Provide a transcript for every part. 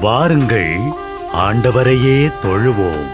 வாருங்கள், ஆண்டவரையே தொழுவோம்.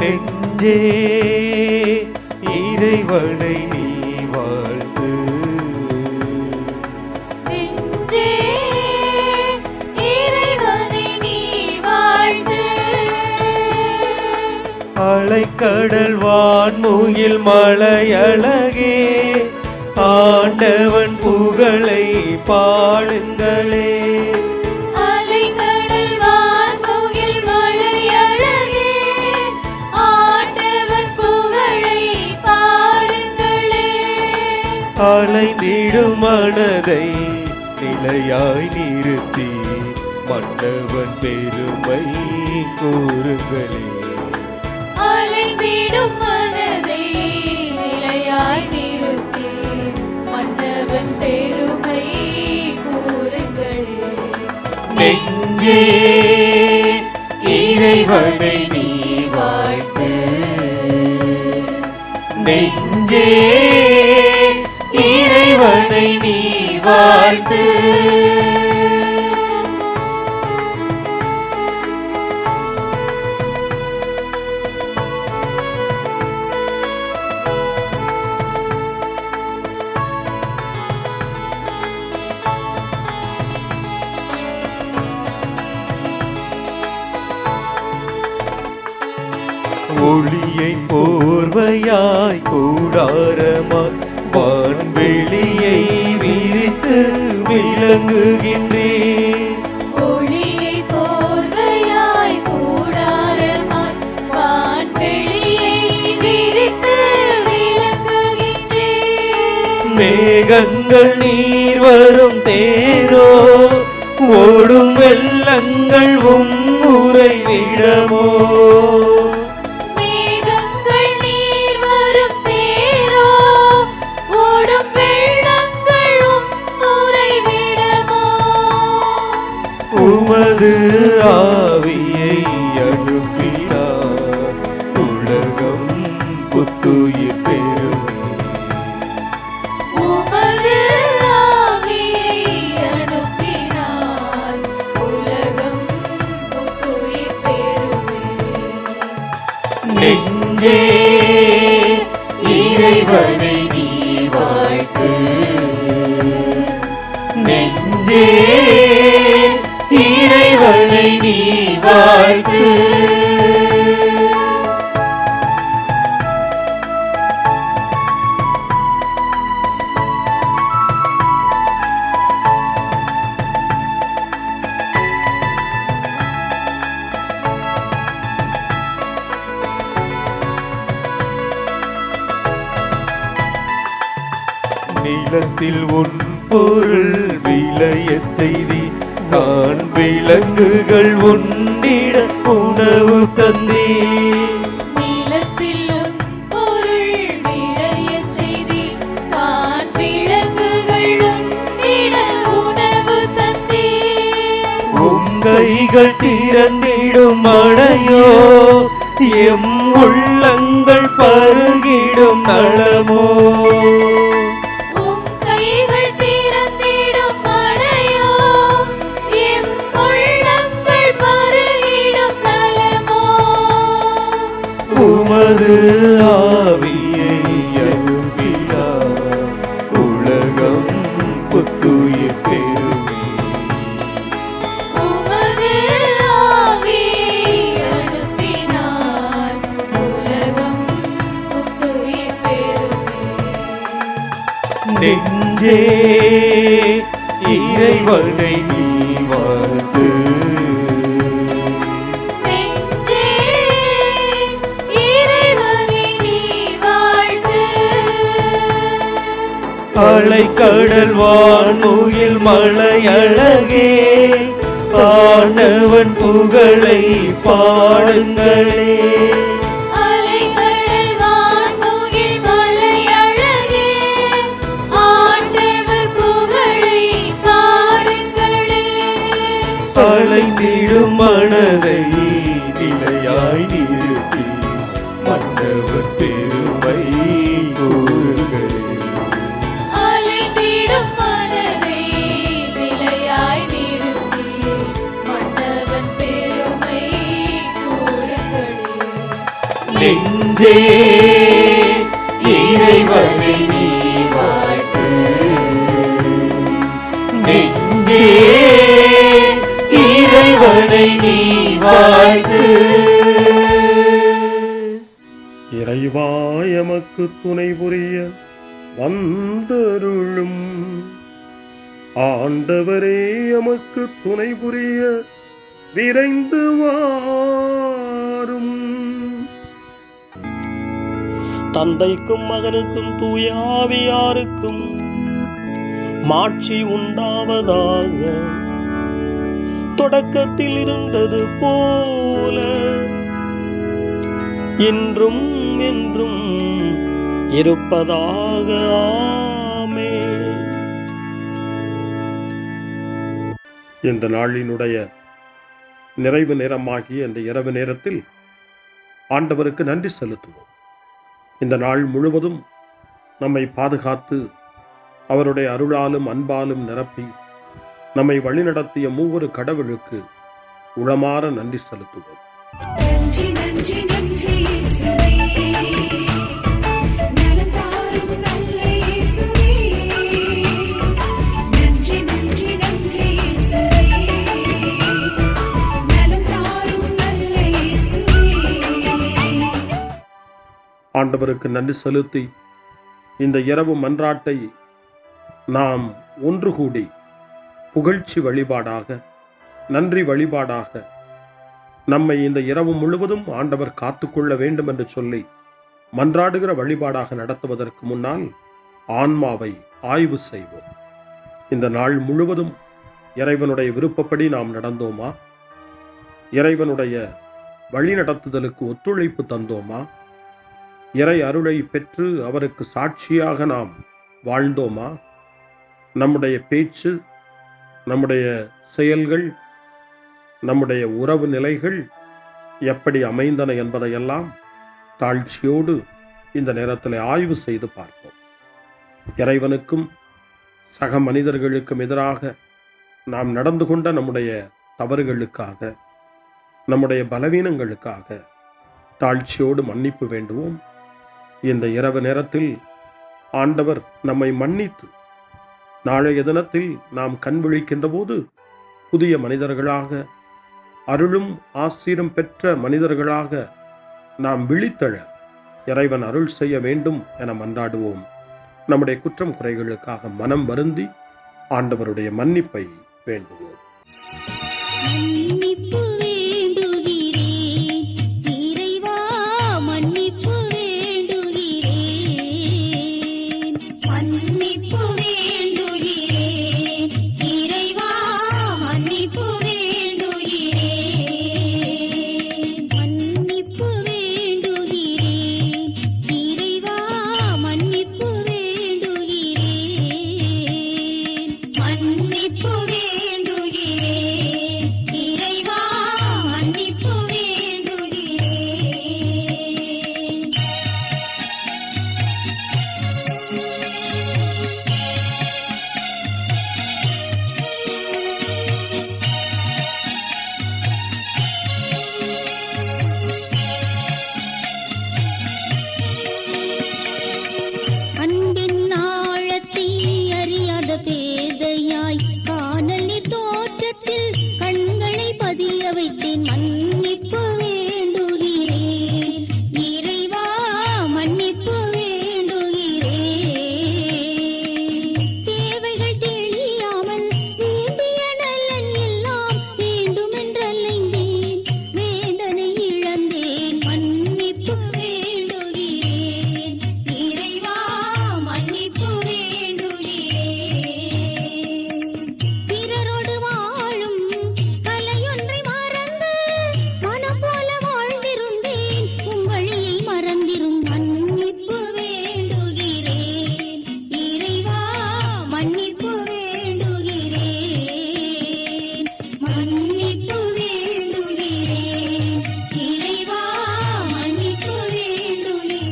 நெஞ்சே இறைவனை நீ வாழ்த்து. நெஞ்சே இறைவனை நீ வாழ்த்து. அலைக்கடல் வான்முகில் மலையழகே, ஆண்டவன் புகழை பாடுங்களே. அலைந்திடும் மனதை நிலையாய் நிறுத்தி மன்னவன் பெருமை கூறுங்களே. அலைந்திடும் மனதை நிலையாய் நிறுத்தி மன்னவன் பெருமை கூறுங்களே. நெஞ்சே இறைவனை நீ வாழ்த்து. நெஞ்சே இறைவனை நீ வாழ்த்து. ஒளியை போர்வையாய் கூடாரமாய் வான்வெளியை விரித்து விளங்குகின்றேன். ஒளியை போர்வையாய் கூடாரமாய் வான்வெளியை விரித்து விளங்குகின்றேன். மேகங்கள் நீர் வரும் தேரோ, ஓடும் வெள்ளங்கள் உறைவிடமோ. உமது ஆவியை அனுப்பினார், உலகம் புத்துயிர் பெறுமே. உமது ஆவியை அனுப்பினார், உலகம் புத்துயிர் பெறுமே. நெஞ்சே இறைவனை நீ வாழ்த்து. நெஞ்சே இறைவனை நீ வாழ்த்து. நிலத்தில் உன் பொருள் விளைய செய்தி தான் விலங்குகள் உன்னிட உணவு தந்தே நிலத்தில் உன் பொருள் விளைய செய்தி தான் விலங்குகள் உன்னிட உணவு தந்தே உன் கைகள் திறந்திடும் மழையோ எம் உள்ளங்கள் பருகிடும் நலமோ உம் கைகள் திறந்திடும் மழையோ எம் உள்ளங்கள் பருகிடும் நலமோ உமது ஆவியை அனுப்பினார் உலகம் புத்துயிர் பெறுமே உமது ஆவியை அனுப்பினார் உலகம் புத்துயிர் பெறுமே நெஞ்சே இறைவனை நீ வாழ்த்து நெஞ்சே இறைவனை நீ வாழ்த்து அலைக்கடல் வான்முகில் மலை அழகே ஆண்டவன் புகழை பாடுங்களே அலைக்கடல் வான்முகில் மலை அழகே ஆண்டவர் புகழை பாடுங்களே அலைந்திடும் மனதை நிலையாய் நிறுத்தி மன்னவர் பெருமை கூறுகளே அலைந்திடும் மனதை நிலையாய் நிறுத்தி மன்னவன் பெருமை கூறுங்களே நெஞ்சே இறைவனை நீ வாழ்த்து நெஞ்சே இறைவனை நீ வாழ்த்து இறைவா எமக்கு துணை புரிய வந்தருளும் ஆண்டவரே எமக்கு துணை புரிய விரைந்து வாரும். தந்தைக்கும் மகனுக்கும் தூய ஆவியாருக்கும் மாட்சி உண்டாவதாக. தொடக்கத்தில் இருந்தது போல இன்றும் என்றும் இருப்பதாக. ஆமென். இந்த நாளினுடைய நிறைவு நேரமாகிய இந்த இரவு நேரத்தில் ஆண்டவருக்கு நன்றி செலுத்துவோம். இந்த நாள் முழுவதும் நம்மை பாதுகாத்து அவருடைய அருளாலும் அன்பாலும் நிரப்பி நம்மை வழிநடத்திய மூவரு கடவுளுக்கு உளமாற நன்றி செலுத்துவோம். நன்றி நன்றி நன்றி இயேசுவே, நலம் தாரும் நல்ல இயேசுவே. நன்றி நன்றி நன்றி இயேசுவே, நலம் தாரும் நல்ல இயேசுவே. ஆண்டவருக்கு நன்றி செலுத்தி இந்த இரவு மன்றாட்டை நாம் ஒன்று கூடி புகழ்ச்சி வழிபாடாக, நன்றி வழிபாடாக நம்மை இந்த இரவு முழுவதும் ஆண்டவர் காத்துக்கொள்ள வேண்டும் என்று சொல்லி மன்றாடுகிற வழிபாடாக நடத்துவதற்கு முன்னால் ஆன்மாவை ஆய்வு செய்வோம். இந்த நாள் முழுவதும் இறைவனுடைய விருப்பப்படி நாம் நடந்தோமா? இறைவனுடைய வழி நடத்துதலுக்கு ஒத்துழைப்பு தந்தோமா? இறை அருளை பெற்று அவருக்கு சாட்சியாக நாம் வாழ்ந்தோமா? நம்முடைய பேச்சு, நம்முடைய செயல்கள், நம்முடைய உறவு நிலைகள் எப்படி அமைந்தன என்பதையெல்லாம் தாழ்ச்சியோடு இந்த நேரத்தில் ஆய்வு செய்து பார்ப்போம். இறைவனுக்கும் சக மனிதர்களுக்கும் எதிராக நாம் நடந்து கொண்ட நம்முடைய தவறுகளுக்காக, நம்முடைய பலவீனங்களுக்காக தாழ்ச்சியோடு மன்னிப்பு வேண்டுவோம். இந்த இரவு நேரத்தில் ஆண்டவர் நம்மை மன்னித்து நாளைய தினத்தில் நாம் கண் விழிக்கின்ற போது புதிய மனிதர்களாக, அருளும் ஆசீரும் பெற்ற மனிதர்களாக நாம் விழித்தெழ இறைவன் அருள் செய்ய வேண்டும் என மன்றாடுவோம். நம்முடைய குற்றம் குறைகளுக்காக மனம் வருந்தி ஆண்டவருடைய மன்னிப்பை வேண்டுவோம். மன்னிப்பு வேண்டுகிறேன் இறைவா, மன்னிப்பு வேண்டுகிறேன். மன்னிப்பு வைத்தேன் மன்னிப்பு வேண்டுகிறேன் இறைவா மன்னிப்பு வேண்டுகிறேன் தேவைகள் தெரியாமல் வேண்டிய நலன் எல்லாம் வேண்டுமென்றலைந்தேன் வேதனை இழந்தேன் மன்னிப்பு வேண்டுகிறேன் இறைவா மன்னிப்பு வேண்டுகிறேன் பிறரோடு வாழும் கலையொன்றை மறந்து மனம் போல வாழ்ந்திருந்தேன் உங்களியை மறந்திரும் மன்னிப்பு வேண்டுகிறேன் இறைவா மன்னிப்பு வேண்டுகிறேன் மன்னிப்பு வேண்டுகிறேன் இறைவா மன்னிப்பு வேண்டுகிறேன்.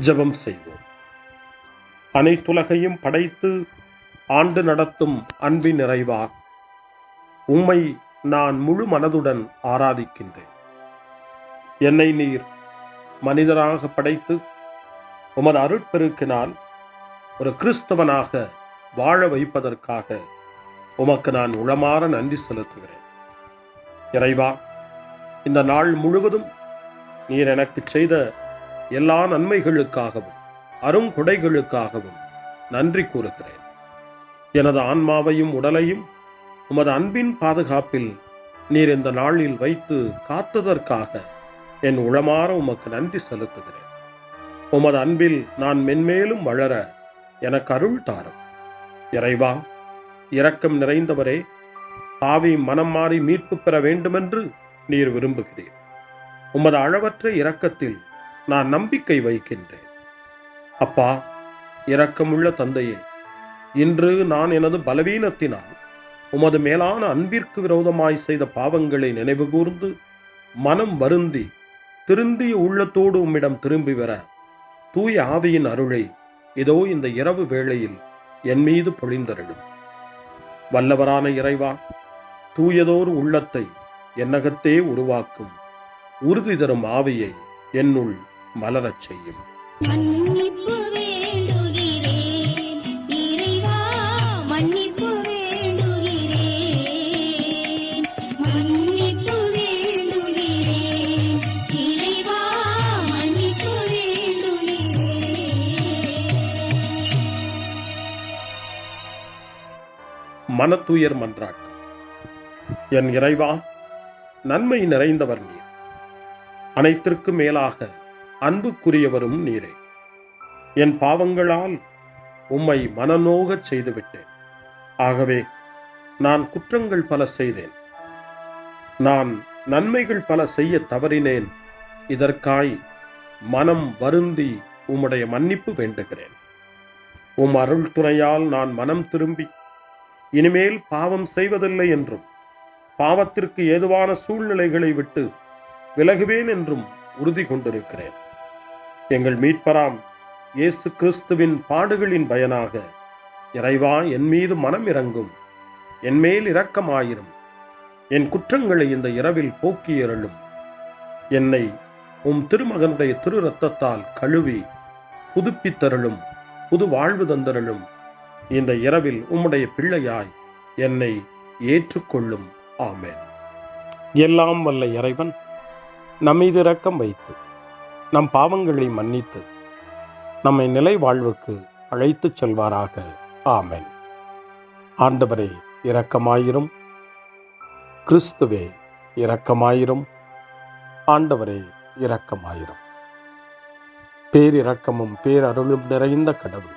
ஜெபம் செய்வோம். அனைத்துலகையும் படைத்து ஆண்டு நடத்தும் அன்பின் நிறைவா, உம்மை நான் முழு மனதுடன் ஆராதிக்கின்றேன். என்னை நீர் மனிதராக படைத்து உமது அருட்பெருக்கினால் ஒரு கிறிஸ்தவனாக வாழ வைப்பதற்காக உமக்கு நான் உளமாற நன்றி செலுத்துகிறேன். இறைவா, இந்த நாள் முழுவதும் நீர் எனக்கு செய்த எல்லா நன்மைகளுக்காகவும் அருங்கொடைகளுக்காகவும் நன்றி கூறுகிறேன். எனது ஆன்மாவையும் உடலையும் உமது அன்பின் பாதுகாப்பில் நீர் இந்த நாளில் வைத்து காத்ததற்காக என் உளமாற உமக்கு நன்றி செலுத்துகிறேன். உமது அன்பில் நான் மென்மேலும் வளர எனக்கு அருள் தாரும். இறைவா, இரக்கம் நிறைந்தவரே, பாவி மனம் மாறி மீட்பு பெற வேண்டுமென்று நீர் விரும்புகிறீர். உமது அளவற்ற இரக்கத்தில் நான் நம்பிக்கை வைக்கின்றேன். அப்பா, இரக்கமுள்ள தந்தையே, இன்று நான் எனது பலவீனத்தினால் உமது மேலான அன்பிற்கு விரோதமாய் செய்த பாவங்களை நினைவு கூர்ந்து மனம் வருந்தி திருந்திய உள்ளத்தோடு உம்மிடம் திரும்பி வர தூய ஆவியின் அருளை இதோ இந்த இரவு வேளையில் என் மீது பொழிந்தருளும். வல்லவரான இறைவா, தூயதோர் உள்ளத்தை என்னகத்தே உருவாக்கும் உறுதி தரும் ஆவியை என்னுள் மலரச் செய்யும். மன்னிப்பு வேண்டுகிறேன் இறைவா மன்னிப்பு வேண்டுகிறேன் மன்னிப்பு வேண்டுகிறேன் இறைவா மன்னிப்பு வேண்டுகிறேன். மனத்துயர் மன்றாட்டு. என் இறைவா, நன்மை நிறைந்தவர் நீர், அனைத்திற்கும் மேலாக அன்புக்குரியவரும் நீரே. என் பாவங்களால் உம்மை மனநோகச் செய்துவிட்டேன். ஆகவே நான் குற்றங்கள் பல செய்தேன். நான் நன்மைகள் பல செய்ய தவறினேன். இதற்காய் மனம் வருந்தி உம்முடைய மன்னிப்பு வேண்டுகிறேன். உம் அருள் துணையால் நான் மனம் திரும்பி இனிமேல் பாவம் செய்வதில்லை என்றும் பாவத்திற்கு ஏதுவான சூழ்நிலைகளை விட்டு விலகுவேன் என்றும் உறுதி கொண்டிருக்கிறேன். எங்கள் மீட்பராம் இயேசு கிறிஸ்துவின் பாடுகளின் பயனாக இறைவா, என் மீது மனம் இறங்கும், என் மேல் இரக்கமாயிரும். என் குற்றங்களை இந்த இரவில் போக்கியருளும். என்னை உம் திருமகனுடைய திரு இரத்தத்தால் கழுவி புதுப்பித்தருளும், புது வாழ்வு தந்தருளும். இந்த இரவில் உம்முடைய பிள்ளையாய் என்னை ஏற்றுக்கொள்ளும். ஆமென். எல்லாம் வல்ல இறைவன் நம்மீது இரக்கம் வைத்து நம் பாவங்களை மன்னித்து நம்மை நிலை வாழ்வுக்கு அழைத்துச் செல்வாராக. ஆமென். ஆண்டவரே இரக்கமாயிரும். கிறிஸ்துவே இரக்கமாயிரும். ஆண்டவரே இரக்கமாயிரும். பேரிரக்கமும் பேரருளும் நிறைந்த கடவுள்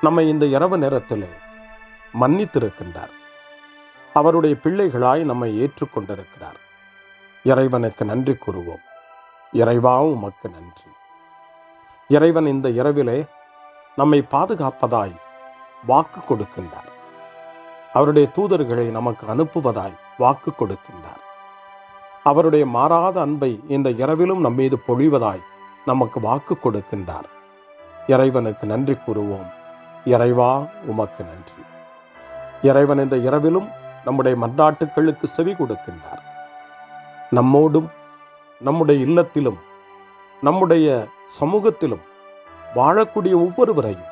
நம்மை இந்த இரவு நேரத்திலே மன்னித்திருக்கின்றார். அவருடைய பிள்ளைகளாய் நம்மை ஏற்றுக்கொண்டிருக்கிறார். இறைவனுக்கு நன்றி கூறுவோம். இறைவா, உமக்கு நன்றி. இறைவன் இந்த இரவிலே நம்மை பாதுகாப்பதாய் வாக்கு கொடுக்கின்றார். அவருடைய தூதர்களை நமக்கு அனுப்புவதாய் வாக்கு கொடுக்கின்றார். அவருடைய மாறாத அன்பை இந்த இரவிலும் நம்மீது பொழிவதாய் நமக்கு வாக்கு கொடுக்கின்றார். இறைவனுக்கு நன்றி கூறுவோம். இறைவா, உமக்கு நன்றி. இறைவன் இந்த இரவிலும் நம்முடைய மன்றாட்டுக்களுக்கு செவி கொடுக்கின்றார். நம்மோடும் நம்முடைய இல்லத்திலும் நம்முடைய சமூகத்திலும் வாழக்கூடிய ஒவ்வொருவரையும்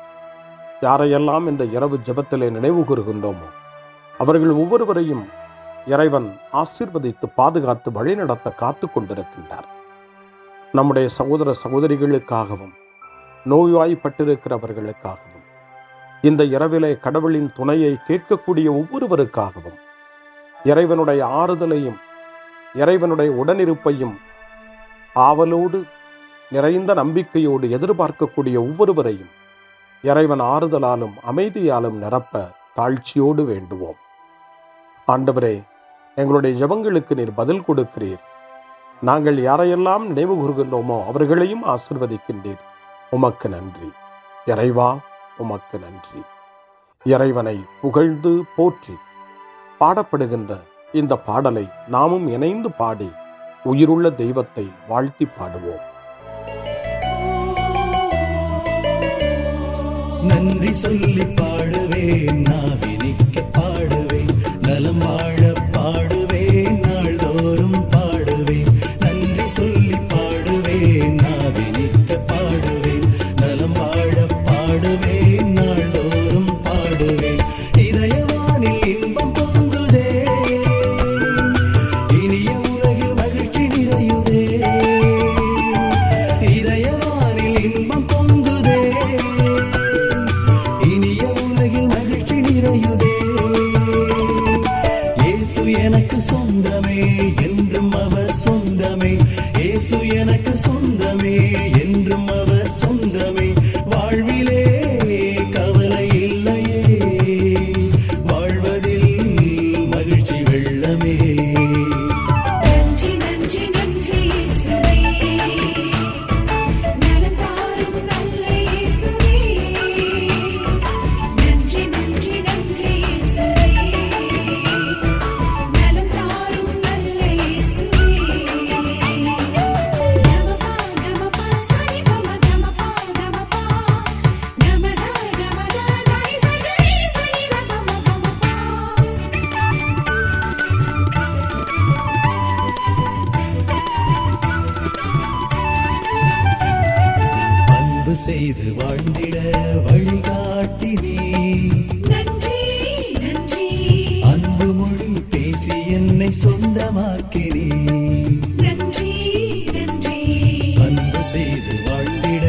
யாரையெல்லாம் இந்த இரவு ஜெபத்திலே நினைவு கூறுகின்றோமோ அவர்கள் ஒவ்வொருவரையும் இறைவன் ஆசீர்வதித்து பாதுகாத்து வழிநடத்த காத்து கொண்டிருக்கின்றார். நம்முடைய சகோதர சகோதரிகளுக்காகவும் நோய்வாய்ப்பட்டிருக்கிறவர்களுக்காகவும் இந்த இரவிலே கடவுளின் துணையை கேட்கக்கூடிய ஒவ்வொருவருக்காகவும் இறைவனுடைய ஆறுதலையும் இறைவனுடைய உடனிருப்பையும் ஆவலோடு நிறைந்த நம்பிக்கையோடு எதிர்பார்க்கக்கூடிய ஒவ்வொருவரையும் இறைவன் ஆறுதலாலும் அமைதியாலும் நிரப்ப தாழ்ச்சியோடு வேண்டுவோம். ஆண்டவரே, எங்களுடைய ஜெபங்களுக்கு நீர் பதில் கொடுக்கிறீர். நாங்கள் யாரையெல்லாம் நினைவு கூறுகின்றோமோ அவர்களையும் ஆசீர்வதிக்கின்றீர். உமக்கு நன்றி. இறைவா, உமக்கு நன்றி. இறைவனை புகழ்ந்து போற்றி பாடப்படுகின்ற இந்த பாடலை நாமும் இணைந்து பாடி உயிருள்ள தெய்வத்தை வாழ்த்தி பாடுவோம். நன்றி சொல்லி பாடுவேன், நாவினிக்க பாடுவேன், நலம் வாழ பாடுவேன், நாள்தோறும் பாடுவேன். நன்றி சொல்லி பாடுவேன், நாவினிக்க பாடுவேன், நலம் வாழ பாடுவேன், நாள்தோறும் பாடுவேன். இதயவானில் இன்பம் பொங்குதே, இனிய உலகில் மகிழ்ச்சி நிறையுதே. இதயவானில் இன்பம் பொங்குதே, இனிய உலகில் மகிழ்ச்சி நிறையுதே. இயேசு எனக்கு சொந்தமே, என்றும் அவர் சொந்தமே. இயேசு எனக்கு சொந்தமே, என்றும் அவர் சொந்தமே. வாழ்விலே கவலை இல்லையே, வாழ்வதில் மகிழ்ச்சி வெள்ளமே. நன்றி நன்றி நன்றி இயேசுவே, நலம் தாரும் நல்ல இயேசுவே. நன்றி நன்றி நன்றி இயேசுவே, நலம் தாரும் நல்ல இயேசுவே. கமபா கமபா சரி கம கமபா கமபா கமதா கமதா தாய் சகரி சரி கமபா கமபா. அன்பு செய்து வாழ்ந்திட வழிகாட்டி நீ, நன்றி நன்றி அன்பு மொழி பேசி என்னை சொந்தமாக்கி நீ. நன்றி நன்றி அன்பு செய்து வாழ்ந்திட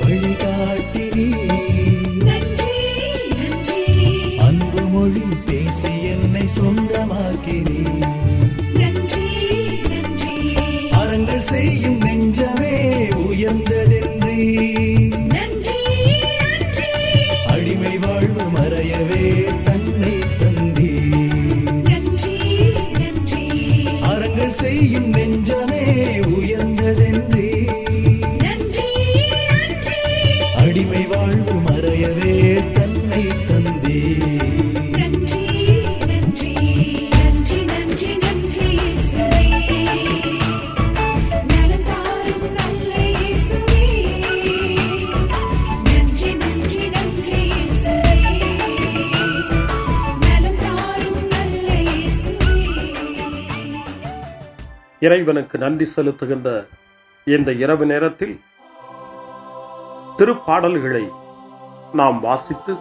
வழிகாட்டி நீ, நன்றி நன்றி அன்பு மொழி பேசி என்னை சொந்தமாக்கி நீ. நன்றி நன்றி அறங்கள் செய்யும் நெஞ்சமே உயர்ந்ததென்றி, நன்றி நன்றி அடிமை வாழ்வு மறையவே தன்னை தந்தி. நன்றி நன்றி அறங்கள் செய்யும் நெஞ்சமே உயர்ந்ததென்றி, நன்றி நன்றி அடிமை வாழ்வு மறையவே தன்னை தந்தி. நன்றி நன்றி நன்றி நன்றி நன்றி இயேசுவே, நலம் தாரும் நல்ல இயேசுவே. நன்றி நன்றி நன்றி இயேசுவே, நலம் தாரும் நல்ல இயேசுவே. இறைவனுக்கு நன்றி செலுத்துகின்ற இந்த இரவு நேரத்தில் திருப்பாடல்களை நாம் வாசித்து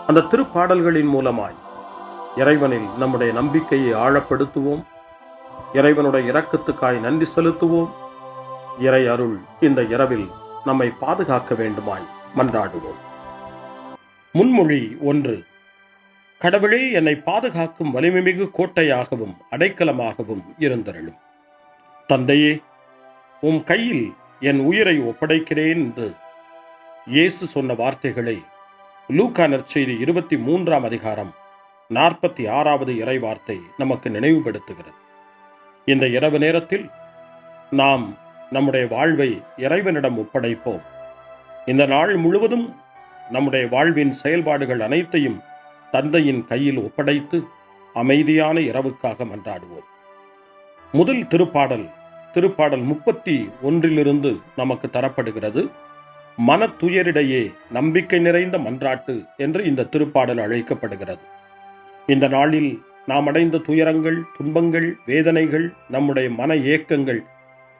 அந்த திருப்பாடல்களின் மூலமாய் இறைவனில் நம்முடைய நம்பிக்கையை ஆழப்படுத்துவோம். இறைவனுடைய இரக்கத்துக்காய் நன்றி செலுத்துவோம். இறை அருள் இந்த இரவில் நம்மை பாதுகாக்க வேண்டுமாய் மன்றாடுவோம். முன்மொழி 1. கடவுளே, என்னை பாதுகாக்கும் வலிமைமிகு கோட்டையாகவும் அடைக்கலமாகவும் இருந்தருளும். தந்தையே, உம் கையில் என் உயிரை ஒப்படைக்கிறேன் என்று இயேசு சொன்ன வார்த்தைகளை லூக்கா நற்செய்தி 23ஆம் அதிகாரம் 46வது இறை வார்த்தை நமக்கு நினைவுபடுத்துகிறது. இந்த இரவு நேரத்தில் நாம் நம்முடைய வாழ்வை இறைவனிடம் ஒப்படைப்போம். இந்த நாள் முழுவதும் நம்முடைய வாழ்வின் செயல்பாடுகள் அனைத்தையும் தந்தையின் கையில் ஒப்படைத்து அமைதியான இரவுக்காக மன்றாடுவோம். முதல் திருப்பாடல் 31 நமக்கு தரப்படுகிறது. மனத்துயரிடையே நம்பிக்கை நிறைந்த மன்றாட்டு என்று இந்த திருப்பாடல் அழைக்கப்படுகிறது. இந்த நாளில் நாம் அடைந்த துயரங்கள், துன்பங்கள், வேதனைகள், நம்முடைய மன ஏக்கங்கள்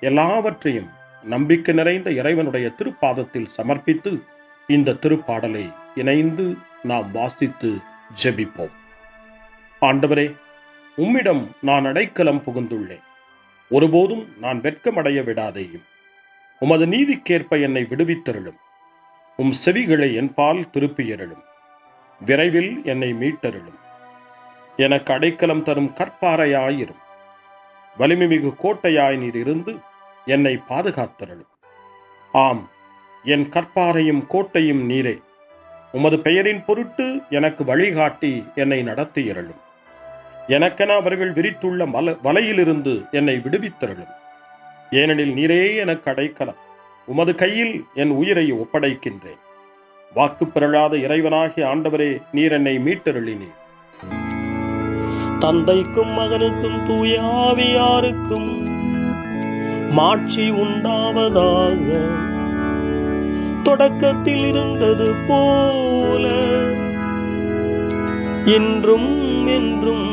எல்லாவற்றையும் நம்பிக்கை நிறைந்த இறைவனுடைய திருப்பாதத்தில் சமர்ப்பித்து இந்த திருப்பாடலை இணைந்து நாம் வாசித்து ஜெபிப்போம். ஆண்டவரே, உம்மிடம் நான் அடைக்கலம் புகுந்துள்ளேன். ஒருபோதும் நான் வெட்கமடைய விடாதேயும். உமது நீதிக்கேற்ப என்னை விடுவித்தருளும். உம் செவிகளை என்பால் திருப்பியருளும். விரைவில் என்னை மீட்டருளும். எனக்கு அடைக்கலம் தரும் கற்பாறையாயிரும். வலிமைமிகு கோட்டையாய் நீர் இருந்து என்னை பாதுகாத்தருளும். ஆம், என் கற்பாறையும் கோட்டையும் நீரே. உமது பெயரின் பொருட்டு எனக்கு வழிகாட்டி என்னை நடத்தியருளும். எனக்கென அவர்கள் விரித்துள்ள வலையிலிருந்து என்னை விடுவித்தருளும். ஏனெனில் நீரே எனக்கு அடைக்கலம். உமது கையில் என் உயிரை ஒப்படைக்கின்றேன். வாக்கு பெறலாத இறைவனாகிய ஆண்டவரே, நீர் என்னை மீட்டருளினீர். தந்தைக்கும் மகனுக்கும் தூய ஆவியாருக்கும் மாட்சி உண்டாவதாக. தொடக்கத்தில் இருந்தது போல இன்றும் என்றும்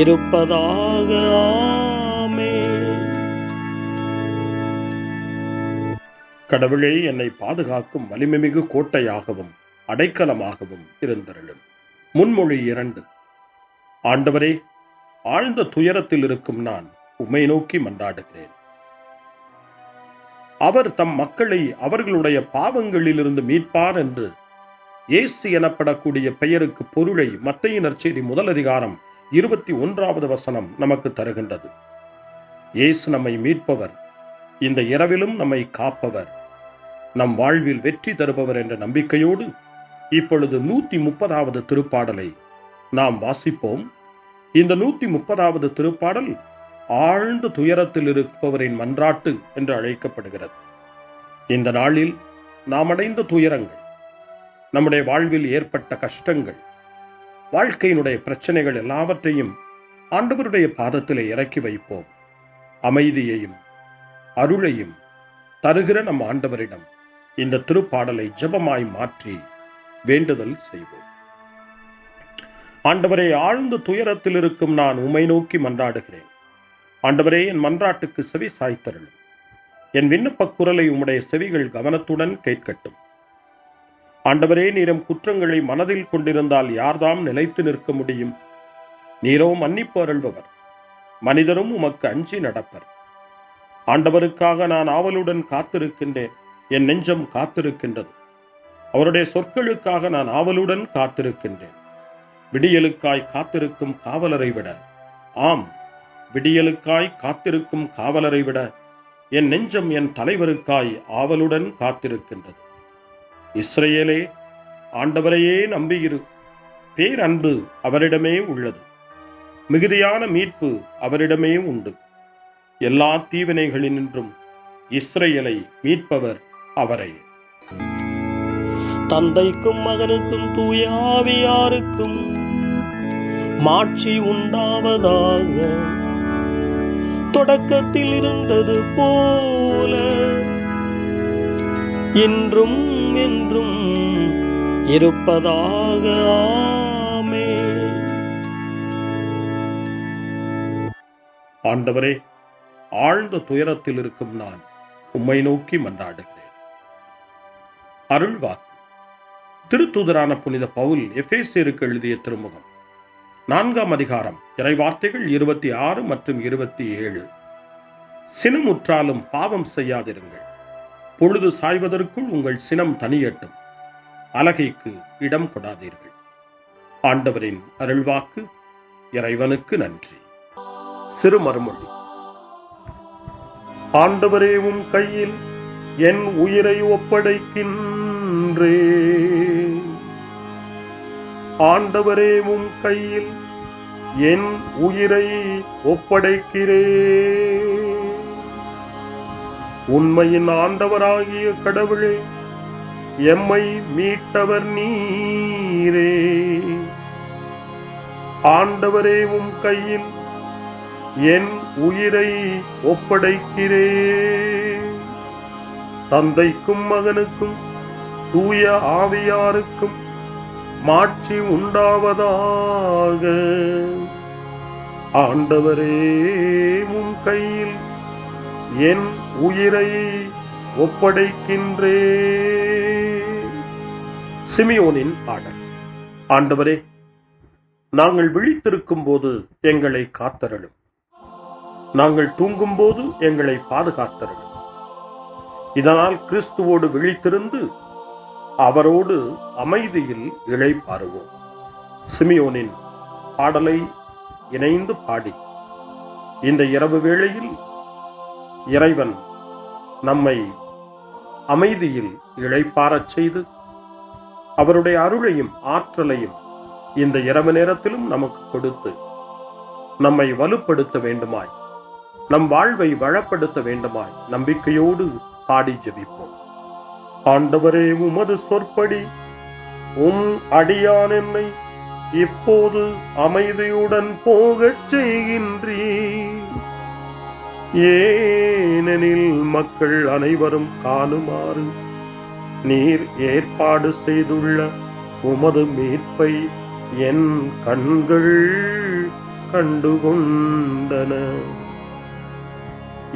இருப்பதாக. ஆமென். கடவுளே, என்னை பாதுகாக்கும் வலிமைமிகு கோட்டையாகவும் அடைக்கலமாகவும் இருந்தருளும். முன்மொழி 2. ஆண்டவரே, ஆழ்ந்த துயரத்தில் இருக்கும் நான் உம்மை நோக்கி மன்றாடுகிறேன். அவர் தம் மக்களை அவர்களுடைய பாவங்களிலிருந்து மீட்பார் என்று இயேசு எனப்படக்கூடிய பெயருக்கு பொருளை மத்தேயு நற்செய்தி 1 அதிகாரம் 21வது வசனம் நமக்கு தருகின்றது. இயேசு நம்மை மீட்பவர், இந்த இரவிலும் நம்மை காப்பவர், நம் வாழ்வில் வெற்றி தருபவர் என்ற நம்பிக்கையோடு இப்பொழுது 130வது திருப்பாடலை நாம் வாசிப்போம். இந்த 130வது திருப்பாடல் ஆழ்ந்த துயரத்தில் இருப்பவரின் மன்றாட்டு என்று அழைக்கப்படுகிறது. இந்த நாளில் நாம் அடைந்த துயரங்கள், நம்முடைய வாழ்வில் ஏற்பட்ட கஷ்டங்கள், வாழ்க்கையினுடைய பிரச்சனைகள் எல்லாவற்றையும் ஆண்டவருடைய பாதத்திலே இறக்கி வைப்போம். அமைதியையும் அருளையும் தருகிற நம் ஆண்டவரிடம் இந்த திருப்பாடலை ஜெபமாய் மாற்றி வேண்டுதல் செய்வோம். ஆண்டவரே, ஆழ்ந்த துயரத்தில் இருக்கும் நான் உம்மை நோக்கி மன்றாடுகிறேன். ஆண்டவரே, என் மன்றாட்டுக்கு செவி சாய்த்தருளும். என் விண்ணப்ப குரலை உம்முடைய செவிகள் கவனத்துடன் கேட்கட்டும். ஆண்டவரே, நீரும் குற்றங்களை மனதில் கொண்டிருந்தால் யார்தாம் நிலைத்து நிற்க முடியும்? நீரோ மன்னிப்பு அருள்பவர், மனிதரும் உமக்கு அஞ்சி நடப்பர். ஆண்டவருக்காக நான் ஆவலுடன் காத்திருக்கின்றேன். என் நெஞ்சம் காத்திருக்கின்றது. அவருடைய சொற்களுக்காக நான் ஆவலுடன் காத்திருக்கின்றேன். விடியலுக்காய் காத்திருக்கும் காவலரை விட, ஆம், விடியலுக்காய் காத்திருக்கும் காவலரை விட என் நெஞ்சம் என் தலைவருக்காய் ஆவலுடன் காத்திருக்கின்றது. இஸ்ரவேலே, ஆண்டவரையே நம்பியிரு. பேரன்பு அவரிடமே உள்ளது. மிகுதியான மீட்பு அவரிடமே உண்டு. எல்லா தீவினைகளினின்றும் இஸ்ரவேலை மீட்பவர் அவரே. தந்தைக்கும் மகனுக்கும் தூய ஆவியாருக்கும் மாட்சி உண்டாவதாக. தொடக்கத்தில் இருந்தது போல இன்றும் என்றும் இருப்பதாக. ஆமென். ஆண்டவரே, ஆழ்ந்த துயரத்தில் இருக்கும் நான் உம்மை நோக்கி மன்றாடுகிறேன். அருள்வாக்கு. திருத்தூதரான புனித பவுல் எபேசியருக்கு எழுதிய திருமுகம் 4ஆம் அதிகாரம் இறைவார்த்தைகள் 26 மற்றும் 27. சினமுற்றாலும் பாவம் செய்யாதிருங்கள். பொழுது சாய்வதற்குள் உங்கள் சினம் தனியட்டும். அலகைக்கு இடம் கொடாதீர்கள். ஆண்டவரின் அருள்வாக்கு. இறைவனுக்கு நன்றி. சிறு மறுமொழி. ஆண்டவரே, உம் கையில் என் உயிரை ஒப்படைக்கின்றேன். ஆண்டவரே, உம் கையில் என் உயிரை ஒப்படைக்கிறேன். உண்மையின் ஆண்டவராகிய கடவுளே, எம்மை மீட்டவர் நீரே. ஆண்டவரே, உம் கையில் என் உயிரை ஒப்படைக்கிறேன். தந்தைக்கும் மகனுக்கும் தூய ஆவியாருக்கும் மாட்சி உண்டாவதாக. ஆண்டவரே, உம் கையில் என் உயிரை ஒப்படைக்கின்றேன். சிமியோனின் பாடல். ஆண்டவரே, நாங்கள் விழித்திருக்கும் போது எங்களை காத்தருளும். நாங்கள் தூங்கும் போது எங்களை பாதுகாத்தருளும். இதனால் கிறிஸ்துவோடு விழித்திருந்து அவரோடு அமைதியில் இளைப்பாறுவோம். சிமியோனின் பாடலை இணைந்து பாடி இந்த இரவு வேளையில் இறைவன் நம்மை அமைதியில் இளைப்பாறச் செய்து அவருடைய அருளையும் ஆற்றலையும் இந்த இரவு நேரத்திலும் நமக்கு கொடுத்து நம்மை வலுப்படுத்த வேண்டுமாய், நம் வாழ்வை வளப்படுத்த வேண்டுமாய் நம்பிக்கையோடு பாடி ஜெபிப்போம். ஆண்டவரே, உமது சொற்படி உம் அடியான் என்னை இப்போது அமைதியுடன் போகச் செய்கின்றீர். ஏனெனில் மக்கள் அனைவரும் காணுமாறு நீர் ஏற்பாடு செய்துள்ள உமது மீட்பை என் கண்கள் கண்டுகொண்டன.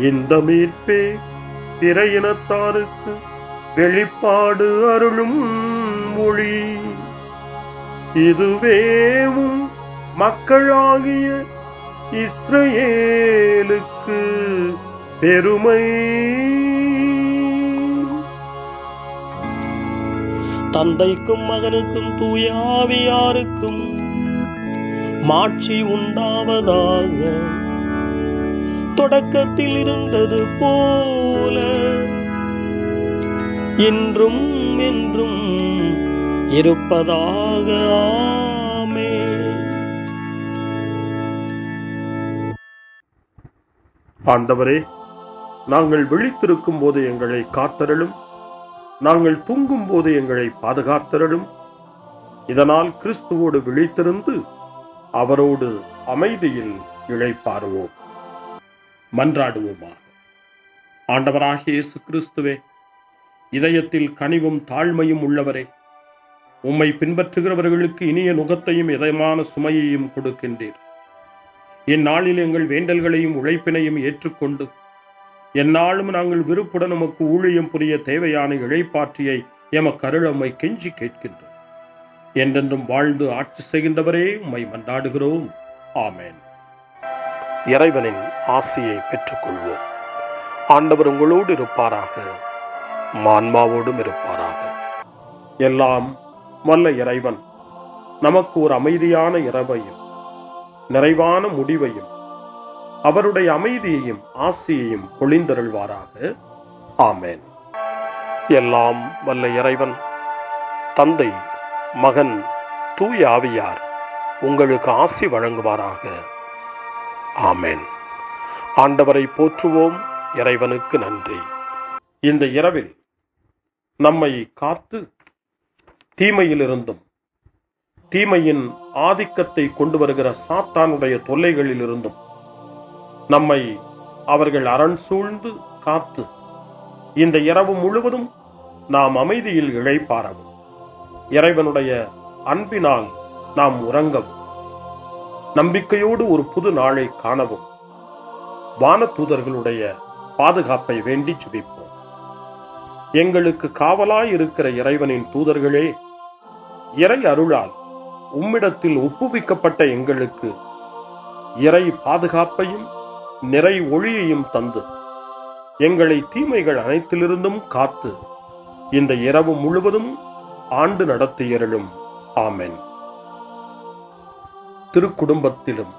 இந்த மீட்பே பிற இனத்தாருக்கு வெளிப்பாடு அருளும் மொழி. இதுவேவும் மக்களாகிய இஸ்ரவேலுக்கு பெருமை. தந்தைக்கும் மகனுக்கும் தூய ஆவியாருக்கும் மாட்சி உண்டாவதாக. தொடக்கத்தில் இருந்தது போல இன்றும் என்றும் இருப்பதாக. ஆமென். ஆண்டவரே, நாங்கள் விழித்திருக்கும் போது எங்களை காத்தருளும். நாங்கள் தூங்கும் போது எங்களை பாதுகாத்தருளும். இதனால் கிறிஸ்துவோடு விழித்திருந்து அவரோடு அமைதியில் இளைப்பாறுவோம். மன்றாடுவோமாக. ஆண்டவராகிய இயேசு கிறிஸ்துவே, இதயத்தில் கனிவும் தாழ்மையும் உள்ளவரே, உம்மை பின்பற்றுகிறவர்களுக்கு இனிய நுகத்தையும் இதயமான சுமையையும் கொடுக்கின்றீர். இந்நாளில் எங்கள் வேண்டல்களையும் உழைப்பினையும் ஏற்றுக்கொண்டு எந்நாளும் நாங்கள் விருப்புடன் உமக்கு ஊழியம் புரிய தேவையான இழைப்பாற்றியை எமக்கு அருளம்மை கெஞ்சி கேட்கின்றோம். என்றென்றும் வாழ்ந்து ஆட்சி செய்கின்றவரே, உம்மை மன்றாடுகிறோம். ஆமென். இறைவனின் ஆசியை பெற்றுக்கொள்வோம். ஆண்டவர் உங்களோடு இருப்பாராக, ஆன்மாவோடும் இருப்பாராக. எல்லாம் வல்ல இறைவன் நமக்கு ஒரு அமைதியான இரவையும் நிறைவான முடிவையும் அவருடைய அமைதியையும் ஆசியையும் பொழிந்தருள்வாராக. ஆமென். எல்லாம் வல்ல இறைவன் தந்தை, மகன், தூய ஆவியார் உங்களுக்கு ஆசி வழங்குவாராக. ஆமென். ஆண்டவரை போற்றுவோம். இறைவனுக்கு நன்றி. இந்த இரவில் நம்மை காத்து தீமையிலிருந்தும் தீமையின் ஆதிக்கத்தை கொண்டு வருகிற சாத்தானுடைய தொல்லைகளில் இருந்தும் நம்மை அவர்கள் அரண் சூழ்ந்து காத்து இந்த இரவு முழுவதும் நாம் அமைதியில் இளைப்பாறவும், இறைவனுடைய அன்பினால் நாம் உறங்கவும், நம்பிக்கையோடு ஒரு புது நாளை காணவும் வானதூதர்களுடைய பாதுகாப்பை வேண்டி ஜெபிப்போம். எங்களுக்கு காவலாய் இருக்கிற இறைவனின் தூதர்களே, இறை அருளால் உம்மிடத்தில் ஒப்புவிக்கப்பட்ட எங்களுக்கு இறை பாதுகாப்பையும் நிறை ஒளியையும் தந்து எங்களை தீமைகள் அனைத்திலிருந்தும் காத்து இந்த இரவு முழுவதும் ஆண்டு நடத்தியருளும். ஆமென். திருக்குடும்பத்திலும்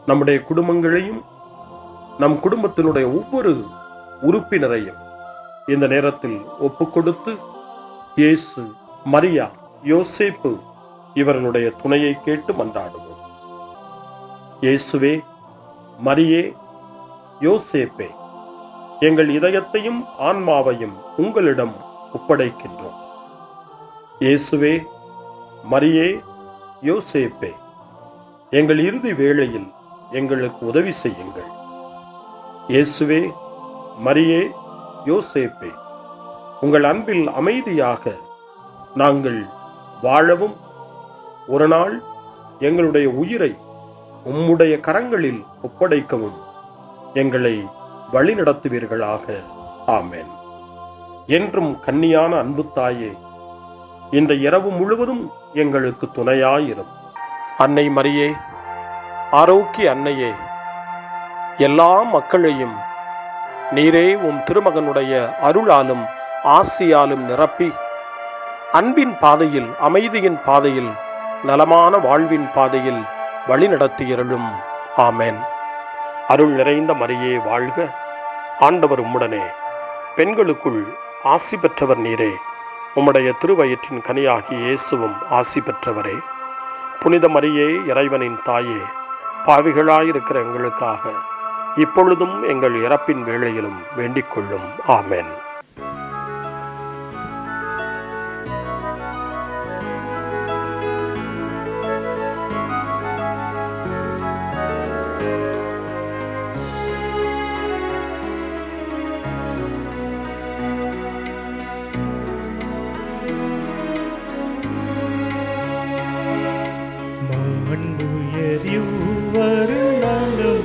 நம்முடைய குடும்பங்களையும் நம் குடும்பத்தினுடைய ஒவ்வொரு உறுப்பினரையும் இந்த நேரத்தில் ஒப்புக்கொடுத்து இயேசு, மரியா, யோசேப்பு இவர்களுடைய துணையை கேட்டு மன்றாடுவோம். இயேசுவே, மரியே, யோசேப்பே, எங்கள் இதயத்தையும் ஆன்மாவையும் உங்களிடம் ஒப்படைக்கின்றோம். இயேசுவே, மரியே, யோசேப்பே, எங்கள் இறுதி வேளையில் எங்களுக்கு உதவி செய்யுங்கள். இயேசுவே, மரியே, யோசேப்பே, உங்கள் அன்பில் அமைதியாக நாங்கள் வாழவும் ஒரு நாள் எங்களுடைய உயிரை உம்முடைய கரங்களில் ஒப்படைக்கவும் எங்களை வழிநடத்துவீர்களாக. ஆமென். என்றும் கன்னியான அன்பு தாயே, இந்த இரவு முழுவதும் எங்களுக்கு துணையாயிரும். அன்னை மரியே, ஆரோக்கிய அன்னையே, எல்லா மக்களையும் நீரே உம் திருமகனுடைய அருளாலும் ஆசியாலும் நிரப்பி அன்பின் பாதையில், அமைதியின் பாதையில், நலமான வாழ்வின் பாதையில் வழிநடத்தியருளும். ஆமென். அருள் நிறைந்த மரியே வாழ்க, ஆண்டவர் உம்முடனே, பெண்களுக்குள் ஆசி பெற்றவர் நீரே, உம்முடைய திருவயிற்றின் கனியாகிய இயேசுவும் ஆசி பெற்றவரே. புனித மரியே, இறைவனின் தாயே, பாவிகளாயிருக்கிற எங்களுக்காக இப்பொழுதும் எங்கள் இறப்பின் வேளையிலும் வேண்டிக் கொள்ளும். ஆமென்.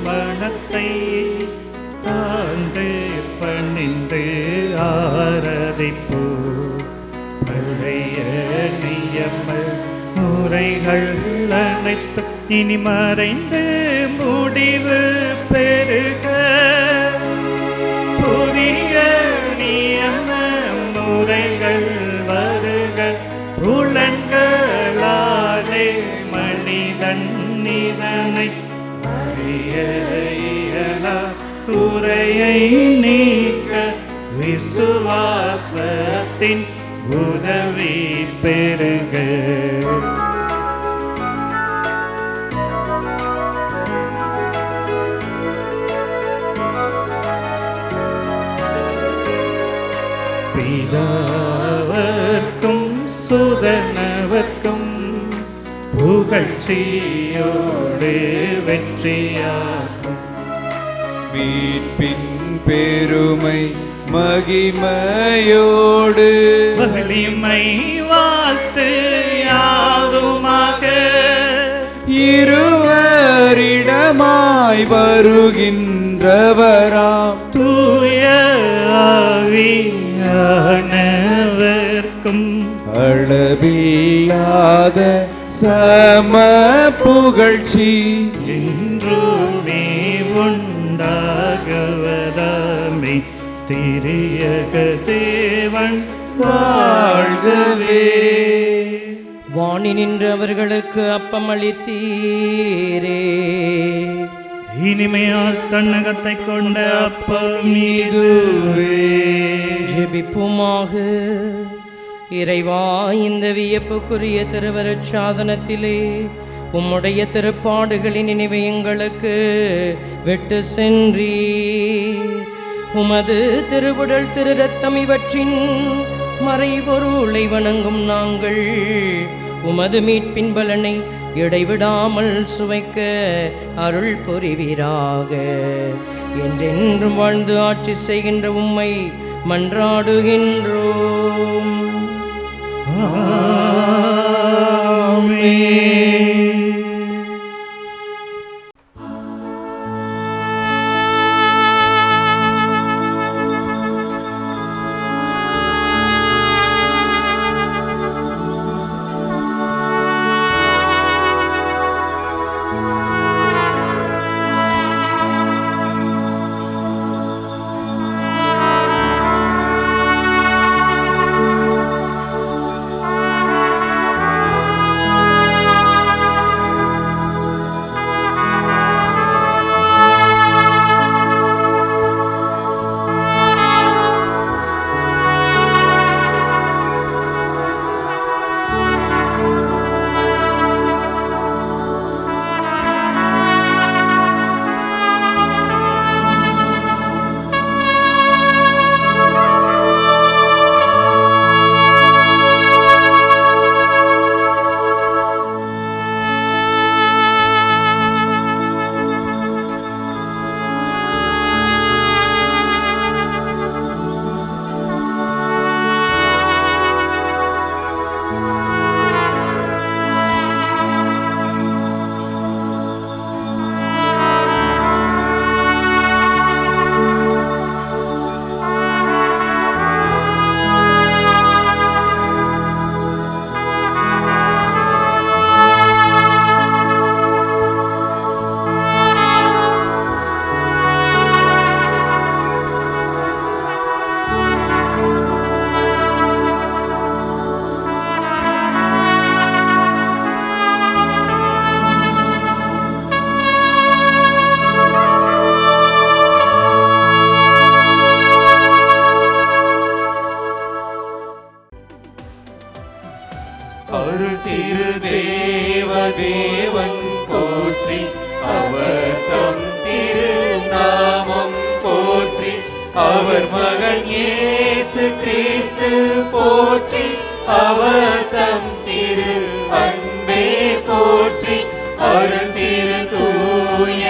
மனத்தை தாழ்ந்து பணிந்து ஆராதிப்போ, பழைய நியம முறைகள் அனைத்து இனி மறைந்து முடிவு பெருக, புதிய நியம முறைகள் வருக, புலன்களாலே மனிதன் இதனை குறையை நீக்க விசுவாசத்தின் உதவி பெருக. பிதாவர்க்கும் சுதனவர்க்கும் புகழ்ச்சியோடு வெற்றியாகும். மீட்பின் பெருமை மகிமையோடு வலிமை வாழ்த்து யாதுமாக இருவரிடமாய் வருகின்றவராம் தூய ஆவியானவர்க்கும் அளவில்லாத சம புகழ்ச்சி என்றுமே உண்டாகவதாமே. திரியக தேவன் வாழ்கவே. வாணி நின்று அவர்களுக்கு அப்பம் அளித்தீரே, இனிமையால் தன்னகத்தை கொண்ட அப்பம் இதுவே. ஜெபிப்புமாக. இறைவா, இந்த வியப்புக்குரிய திருவருட் சாதனத்திலே உம்முடைய திருப்பாடுகளின் நினைவை எங்களுக்கு விட்டு சென்றீர். உமது திருவுடல் திரு ரத்தம் இவற்றின் மறைபொருளை வணங்கும் நாங்கள் உமது மீட்பின் பலனை இடைவிடாமல் சுவைக்க அருள் புரிவீராக. என்றென்றும் வாழ்ந்து ஆட்சி செய்கின்ற உம்மை மன்றாடுகின்றோம். தேவதேவன் போற்றி, அவர் தம் திருநாமம் போற்றி, அவர் மகன் இயேசு கிறிஸ்து போற்றி, அவர் தம் திரு அன்பே போற்றி, அருள் திரு தூய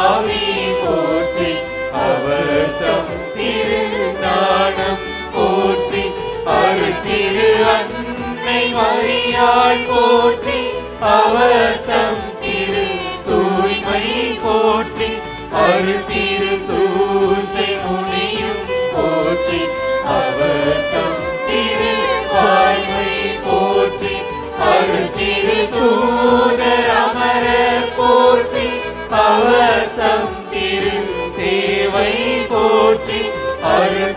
ஆவி போற்றி, அவர் தம் திரு ஞானம் போற்றி, அருள் திரு அன்னை மரியாள் போற்றி, அவர் தம் திரு தூய்மை போற்றி, அருள் திரு சூசை முனியும் போற்றி, அவர் தம் திரு வாய்மை போற்றி, அருள் திரு தூதர் அமரர் போற்றி, அவர் தம் திரு சேவை போற்றி, அருள்